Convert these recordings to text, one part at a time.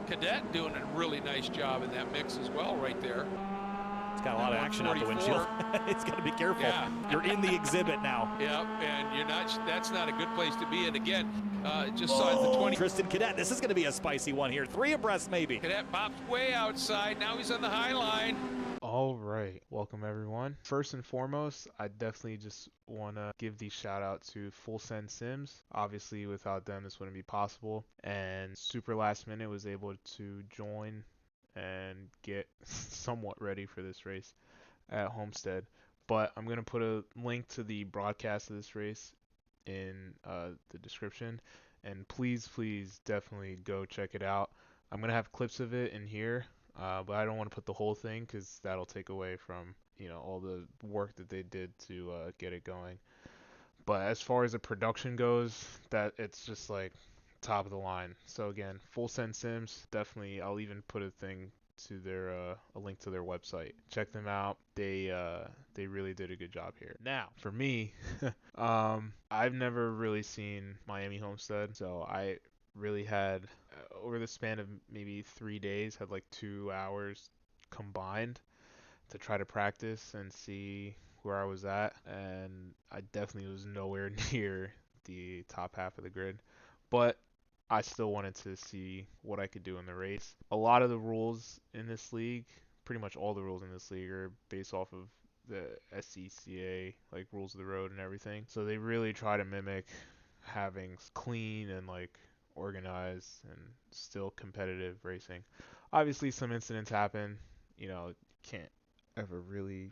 Cadet doing a really nice job in that mix as well right there. It's got a lot of action out the windshield. It's got to be careful. Yeah. You're in the exhibit now. Yeah, and you're not. That's not a good place to be. And again, just saw the 20. Tristan Cadet, this is going to be a spicy one here. 3 abreast maybe. Cadet pops way outside. Now he's on the high line. All right, welcome everyone. First and foremost, I definitely just want to give the shout out to Full Send Sims. Obviously, without them, this wouldn't be possible. And super last minute was able to join and get somewhat ready for this race at Homestead. But I'm going to put a link to the broadcast of this race in the description. And please, definitely go check it out. I'm going to have clips of it in here. But I don't want to put the whole thing because that'll take away from, all the work that they did to get it going. But as far as the production goes, that it's just like top of the line. So again, Full Send Sims, definitely. I'll even put a thing to their a link to their website. Check them out. They really did a good job here. Now, for me, I've never really seen Miami Homestead, so I really had over the span of maybe 3 days had like 2 hours combined to try to practice and see where I was at, and I definitely was nowhere near the top half of the grid, but I still wanted to see what I could do in the race. A lot of the rules in this league, pretty much all the rules in this league, are based off of the SCCA, like rules of the road and everything, so they really try to mimic having clean and like organized and still competitive racing. Obviously some incidents happen, can't ever really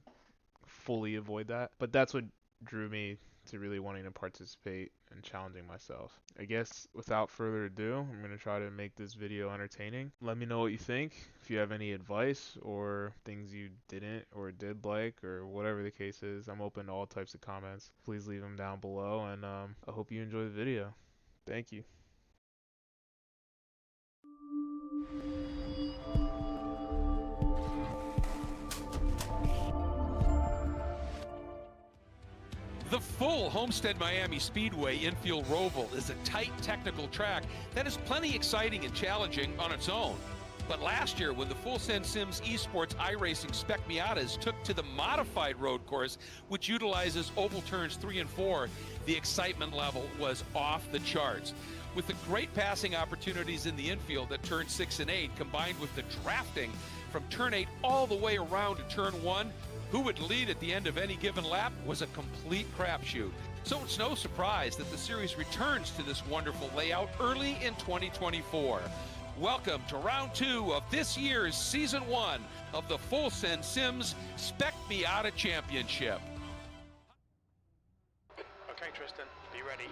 fully avoid that, but that's what drew me to really wanting to participate and challenging myself. I guess without further ado, I'm going to try to make this video entertaining. Let me know what you think. If you have any advice or things you didn't or did like or whatever the case is, I'm open to all types of comments. Please leave them down below, and I hope you enjoy the video. Thank you. The full Homestead Miami Speedway infield roval is a tight technical track that is plenty exciting and challenging on its own. But last year, when the Full Send Sims Esports iRacing Spec Miatas took to the modified road course, which utilizes oval turns 3 and 4, the excitement level was off the charts. With the great passing opportunities in the infield at turn 6 and 8, combined with the drafting from turn 8 all the way around to turn 1, who would lead at the end of any given lap was a complete crapshoot. So it's no surprise that the series returns to this wonderful layout early in 2024. Welcome to round 2 of this year's season 1 of the Full Send Sims Spec Miata Championship. Okay, Tristan, be ready.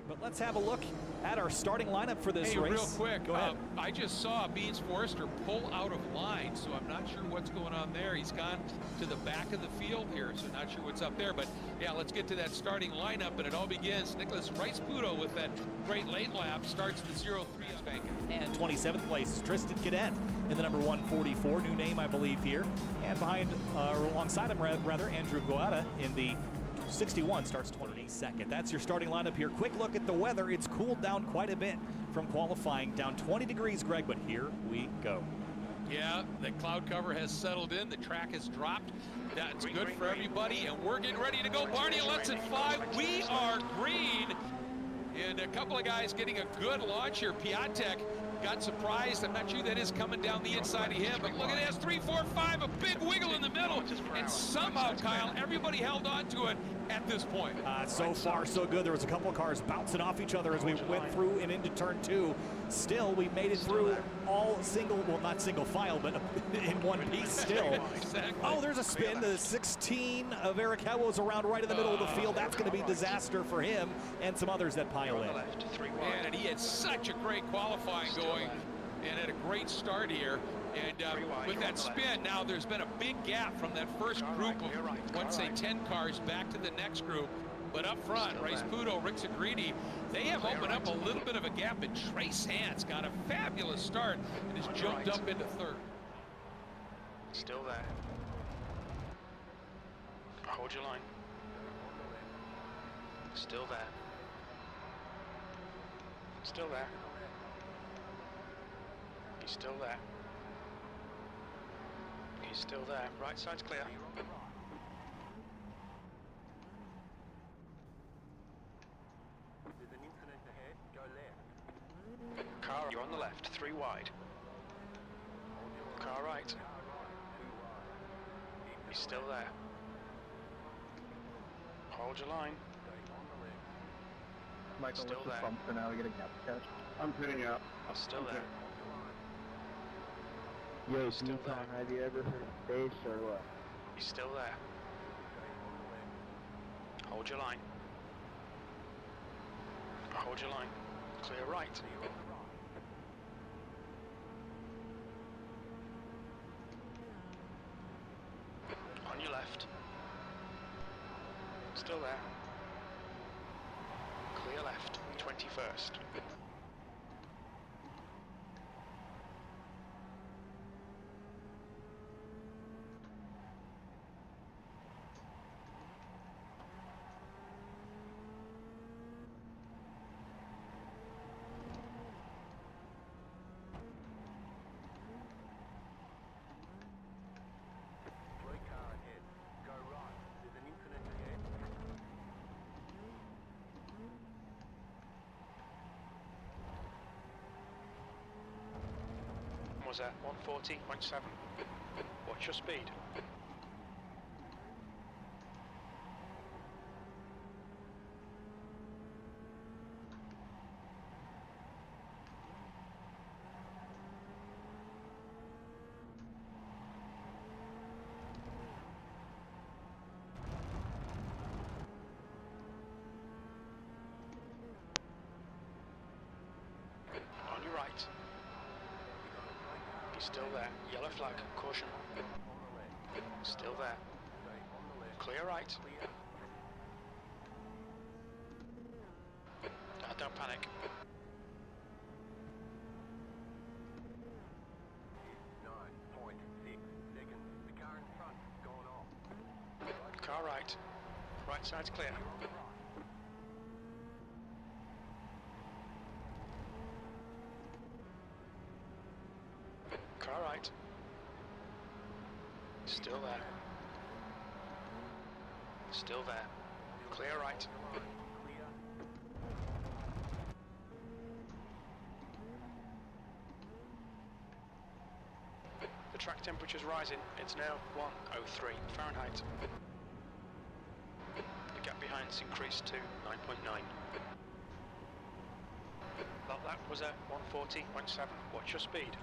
But let's have a look at our starting lineup for this race. Real quick, go ahead. I just saw Beans Forrester pull out of line, so I'm not sure what's going on there. He's gone to the back of the field here, so not sure what's up there. But yeah, let's get to that starting lineup, and it all begins. Nicholas Rice-Puto with that great late lap starts the 0-3 spanking. And 27th place is Tristan Cadet in the number 144, new name I believe here. And behind, alongside him rather, Andrew Guada in the 61 starts 22nd. That's your starting lineup here. Quick look at the weather. It's cooled down quite a bit from qualifying, down 20 degrees, Greg, but here we go. Yeah, the cloud cover has settled in. The track has dropped. That's good for everybody, and we're getting ready to go. Barney lets it fly. We are green, and a couple of guys getting a good launch here. Piatek got surprised. I'm not sure that is coming down the inside of him, but look at this, 3, 4, 5, a big wiggle in the middle, and somehow, Kyle, everybody held on to it at this point. So far, so good. There was a couple of cars bouncing off each other as we went through and into turn 2. Still, we made it through all single, well, not single file, but in one piece still. Exactly. Oh, there's a spin. The 16 of Eric Hewo's around right in the middle of the field. That's going to be disaster for him and some others that pile in. Man, and he had such a great qualifying going and had a great start here. And with that spin, now there's been a big gap from that first group of, let's say, 10 cars back to the next group. But up front, Rice-Puto, Rick Zagridi, they have opened up a little bit of a gap, and Trace Hans got a fabulous start and has jumped up into third. Still there. Hold your line. Still there. Still there. He's still there. He's still there. Right side's clear. There's an incident ahead. Go left. Car, you're on the left. 3 wide. Car right. He's still there. Hold your line. Michael, Still what's the there. bump for now? We get a gap catch. I'm pinning up. Still there. Yo, Still Decon, there. have you ever heard of space or what? He's still there. Hold your line. Hold your line. Clear right. On your left. Still there. Clear left. 21st. Blue car ahead. Go right. There's an incident ahead. Was that 140.7? What's your speed? On your right. He's still there. Yellow flag. Caution. Still there. Clear right. Don't panic. 9.6 seconds. The car in front going off. Car right. Right side's clear. Car right. Still there. Still there. Clear right. Clear. The track temperature's rising. It's now 103 Fahrenheit. The gap behind's increased to 9.9. Well, that was at 140.7. What's your speed?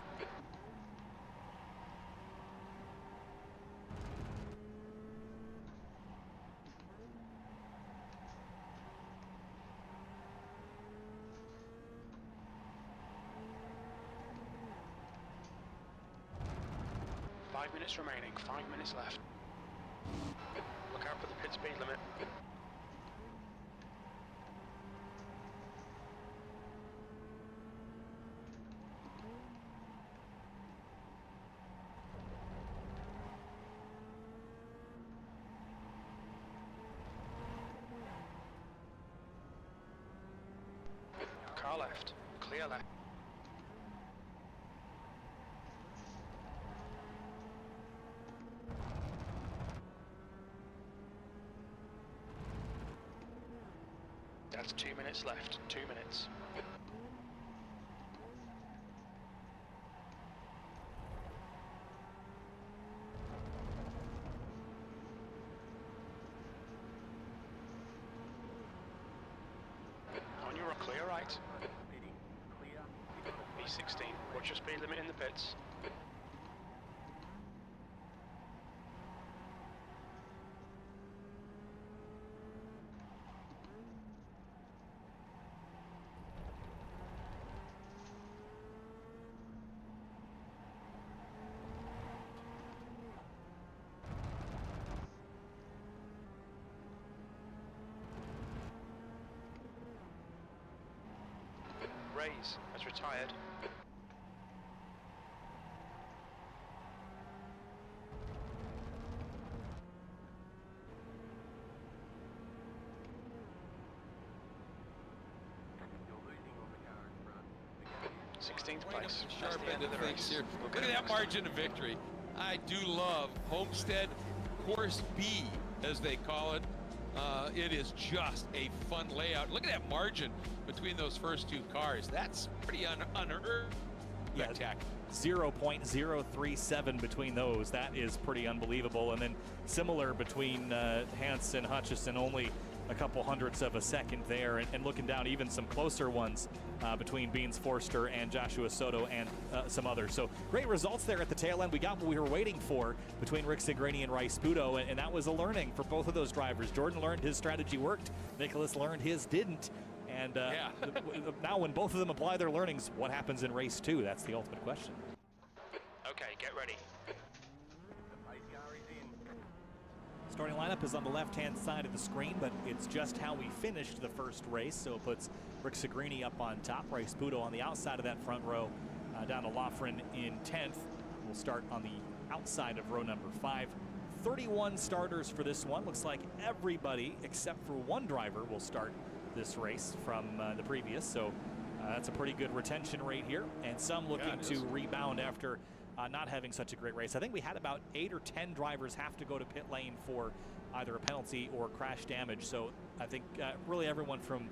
Five minutes remaining, 5 minutes left. Look out for the pit speed limit. Car left, clear left. That's 2 minutes left, 2 minutes. On your clear right. Pitting. Clear. B16, what's your speed limit in the pits? Rays has retired. You're losing on the car in front. The gap is 16th Right up place. the That's sharp the end end of of the things race. here. We'll Look get at it that next time. margin of victory. I do love Homestead Course B, as they call it. It is just a fun layout. Look at that margin between those first two cars. That's pretty unearned. Yeah, Spectacular. 0.037 between those. That is pretty unbelievable. And then similar between Hans and Hutchison, only a couple hundredths of a second there. And looking down, even some closer ones between Beans Forster and Joshua Soto and some others. So great results there at the tail end. We got what we were waiting for between Rick Segrini and Rice Puto, and that was a learning for both of those drivers. Jordan learned his strategy worked. Nicholas learned his didn't. And now when both of them apply their learnings, what happens in race 2? That's the ultimate question. Okay, get ready. Pace car is in. Starting lineup is on the left-hand side of the screen, but it's just how we finished the first race. So it puts Rick Segrini up on top, Rice Puto on the outside of that front row, down to Loughran in 10th. We'll start on the outside of row number 5. 31 starters for this one. Looks like everybody except for one driver will start this race from the previous, so that's a pretty good retention rate here, and some looking to rebound after not having such a great race. I think we had about 8 or 10 drivers have to go to pit lane for either a penalty or crash damage, so I think really everyone from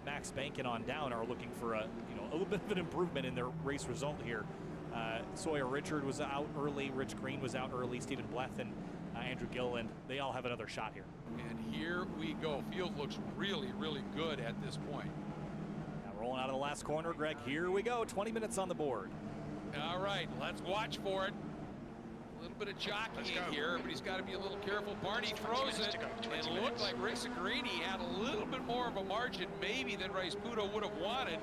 Max Bankin on down are looking for a little bit of an improvement in their race result here. Sawyer Richard was out early, Rich Green was out early, Stephen Bleth and Andrew Gilliland, they all have another shot here. And here we go. Field looks really, really good at this point. Now rolling out of the last corner, Greg, here we go. 20 minutes on the board. All right, let's watch for it. A little bit of jockeying here. Everybody's got to be a little careful. Barney throws it, and it looked like Rick Segrini had a little bit more of a margin maybe than Rice Puto would have wanted.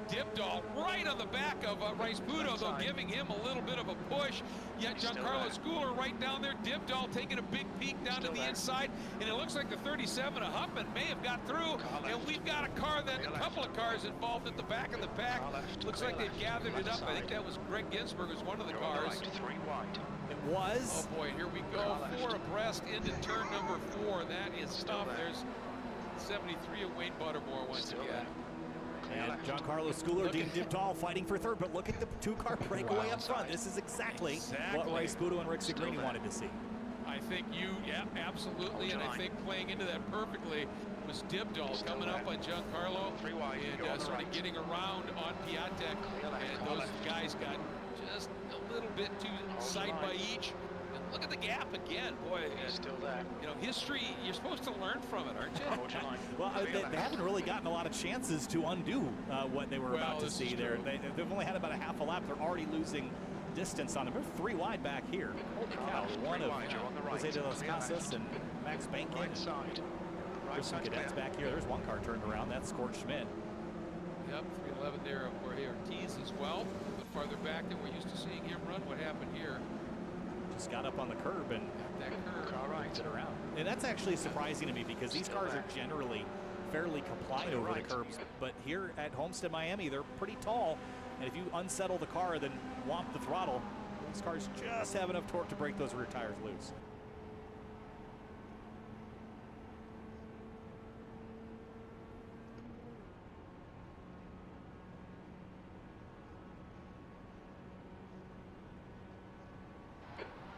Dipdahl right on the back of Rice Puto, though, giving him a little bit of a push. Yet Giancarlo Schooler right down there. Dipdahl taking a big peek down to the inside, and it looks like the 37 of Huffman may have got through. And we've got a car that a couple of cars involved at the back of the pack. Looks like they've gathered it up. I think that was Greg Ginsburg was one of the cars. 3 wide. It was. Oh boy, here we go. 4 abreast into turn number 4. That is tough. There's 73 of Wayne Buttermore once again. And Giancarlo Schooler, Dean Dipdahl fighting for third, but look at the 2-car breakaway up front. This is exactly what Rice Puto and Rick Segrini wanted to see. I think absolutely, and I think playing into that perfectly was Dipdahl coming up on Giancarlo and sort of getting around on Piatek, and those guys got just a little bit too side by each. And look at the gap again, boy. He's still there. History, you're supposed to learn from it, aren't you? Well, they haven't really gotten a lot of chances to undo what they were about to see there. They've only had about a half a lap. They're already losing distance on them. They're 3 wide back here. Holy cow, one of Jose de las Casas and Max Bankin. There's some cadets back here. There's one car turned around. That's Scourt Schmidt. Yep, 311 there for Ortiz as well. A bit farther back than we're used to seeing him run. What happened here? Just got up on the curb and that curve it around. And that's actually surprising to me because these cars are generally fairly compliant over the curbs. But here at Homestead, Miami, they're pretty tall. And if you unsettle the car, then whomp the throttle, these cars just have enough torque to break those rear tires loose.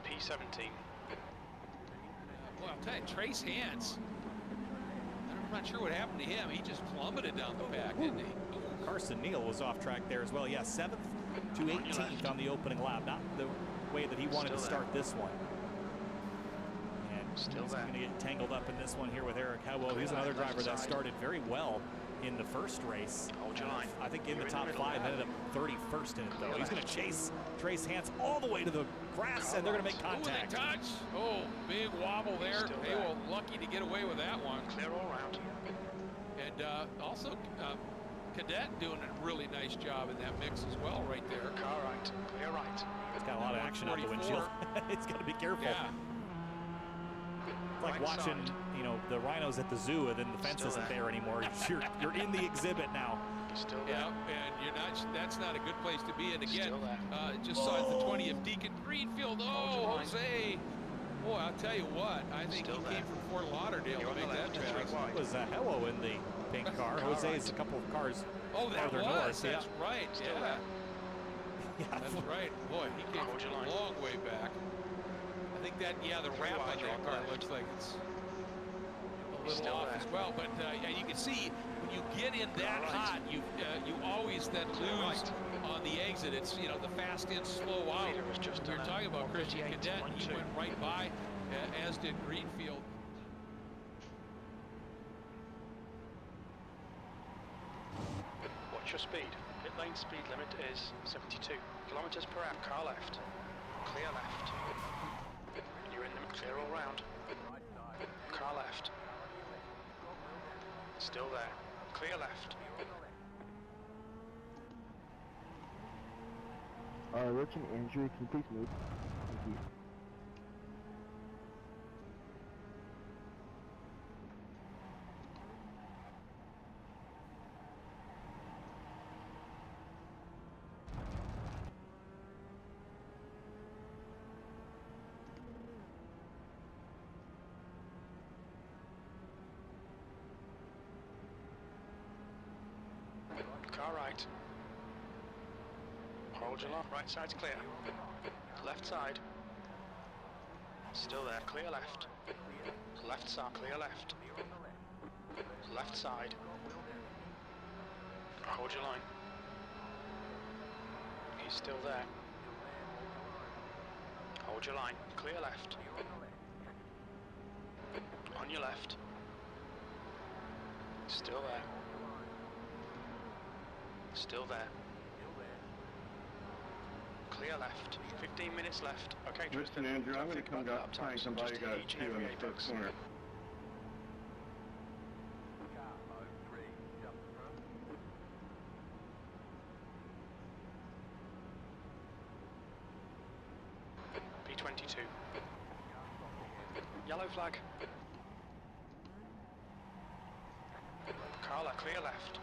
P17. Well, I'll tell you, Trace Hans, I'm not sure what happened to him. He just plummeted down the pack, didn't he? Carson Neal was off track there as well. Yeah, 7th to 18th on the opening lap. Not the way that he wanted to start this one. And he's going to get tangled up in this one here with Eric Howell. He's another driver that started very well in the first race. I think in the top 5, ended up 31st in it though. He's going to chase Trace Hans all the way to the grass, and they're going to make contact. Touch. Oh, big wobble there. They were lucky to get away with that one. Clear all around. And also Cadet doing a really nice job in that mix as well right there. Car right. Clear right. It's got a lot of action out the windshield. It's got to be careful. Yeah. It's like watching, the rhinos at the zoo, and then the fence isn't there anymore. You're in the exhibit now. Still there. Yeah, and that's not a good place to be. And again, just saw at the 20th Deacon Greenfield. Oh, Jose. Boy, I'll tell you what. I think he came from Fort Lauderdale to make that pass. It was Hello in the pink car. Jose is a couple of cars Oh, that farther was. north. That's Yeah. right. Still Yeah. there. Yeah. That's right. Boy, he came Hold your from line. a long way back. I think that, yeah, the Three wrap wide, on you're that on car left. looks like it's a He's little still off there. as well. But yeah, you can see when you get in that right. hot, you always then To the lose right. on the exit. It's, you know, the fast in, slow out. Leader has just We were done a talking about Christian 1:38, Cadet. He 1:2. went right by, as did Greenfield. Watch your speed. Pit lane speed limit is 72 kilometers per hour. Car left. Clear left. You're in the clear all round. Car left. Still there. Clear left. Rich and Andrew, can you please move? Thank you. Car right. Hold your line. Right side's clear. Left side. Still there. Clear left. Left side. Clear left. Left side. Hold your line. He's still there. Hold your line. Clear left. On your left. Still there. Still there. Clear left. 15 minutes left. Okay, Rich and Andrew, I'm going to come down, try and come by you guys too on the first corner. P22. Yellow flag. Carla, clear left.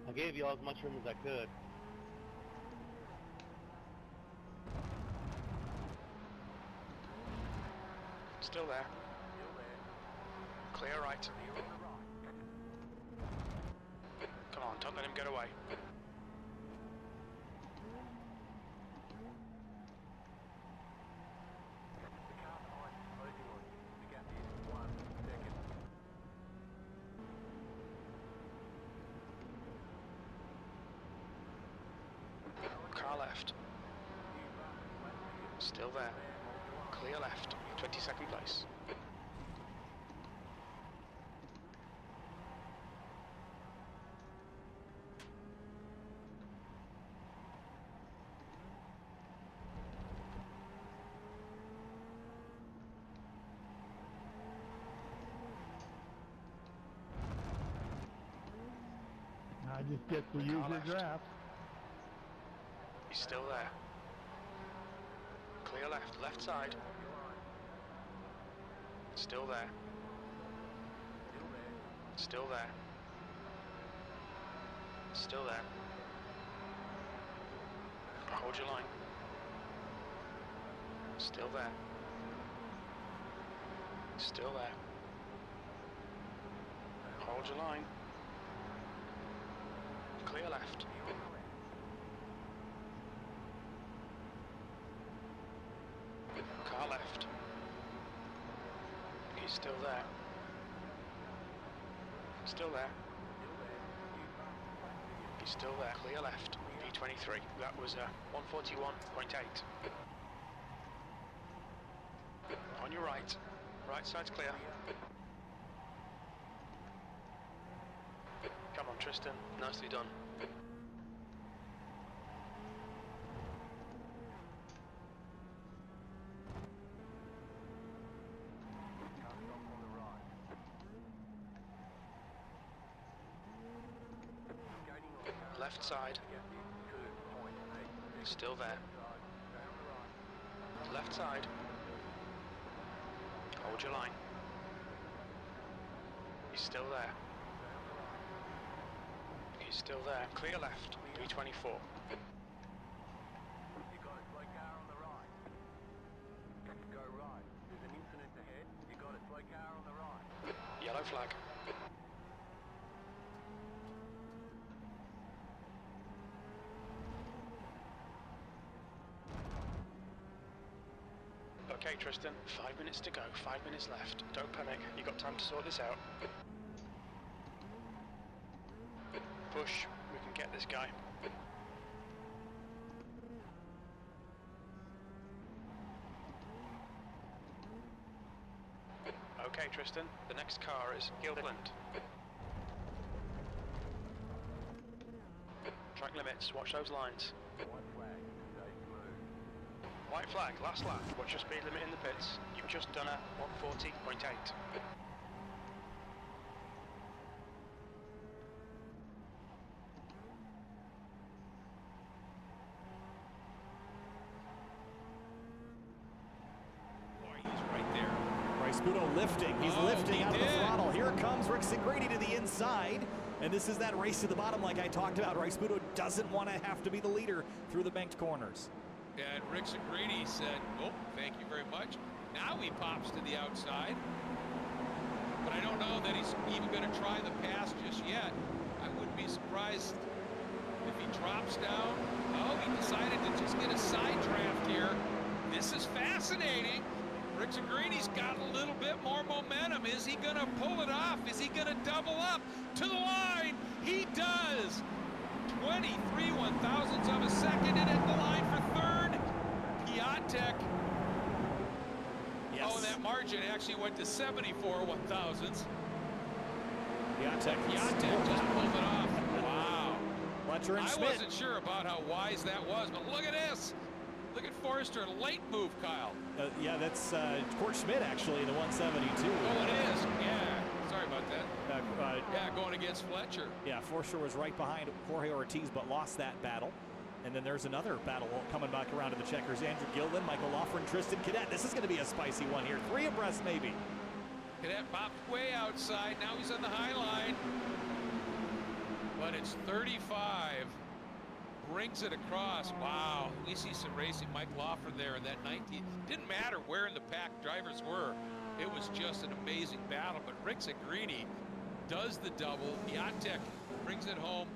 I gave y'all as much room as I could. Still there. Clear right. Come on, don't let him get away. Car left. Still there. Clear left. 22nd place. I just get to use your draft. He's still there. Clear left. Left side. Still there. Still there. Still there. Hold your line. Still there. Still there. Hold your line. Clear left. Car left. He's still there. Still there. He's still there. Clear left. P23. That was 141.8. On your right. Right side's clear. Come on, Tristan. Nicely done. Left side. Still there. Left side. Hold your line. He's still there. He's still there. Clear left. P24. yellow flag. Okay, Tristan, 5 minutes to go, 5 minutes left. Don't panic, you got time to sort this out. Push, we can get this guy. Okay, Tristan, the next car is Gilland. Track limits, watch those lines. White flag, last lap. What's your speed limit in the pits? You've just done a 140.8. Spudo lifting. He's lifting out of the throttle. Here it comes. Rick Sigrady to the inside. And this is that race to the bottom like I talked about. Rick Spudo doesn't want to have to be the leader through the banked corners. And Rick Sigrady said, oh, thank you very much. Now he pops to the outside. But I don't know that he's even going to try the pass just yet. I wouldn't be surprised if he drops down. Oh, he decided to just get a side draft here. This is fascinating. Rick Sigrady's got a little bit more momentum. Is he going to pull it off? Is he going to double up to the line? He does. 23 one-thousandths of a second, and at the line for third, Piatek. Yes. Oh, and that margin actually went to 74 one-thousandths. Piatek just pulled it off. Wow. Fletcher and I Schmidt. wasn't sure about how wise that was, but look at this. Look at Forrester, late move, Kyle. Yeah, that's Court Schmidt actually, the 172. Oh, it is. Yeah. Sorry about that. Yeah, going against Fletcher. Yeah, Forrester was right behind Jorge Ortiz, but lost that battle. And then there's another battle coming back around to the checkers. Andrew Gilliland, Michael Loughran, Tristan Cadet. This is going to be a spicy one here. 3 abreast maybe. Cadet popped way outside. Now he's on the high line. But it's 35. Brings it across. Wow. We see some racing. Mike Loughran there in that 19. Didn't matter where in the pack drivers were. It was just an amazing battle. But Rick Sigrady does the double. Piatek brings it home.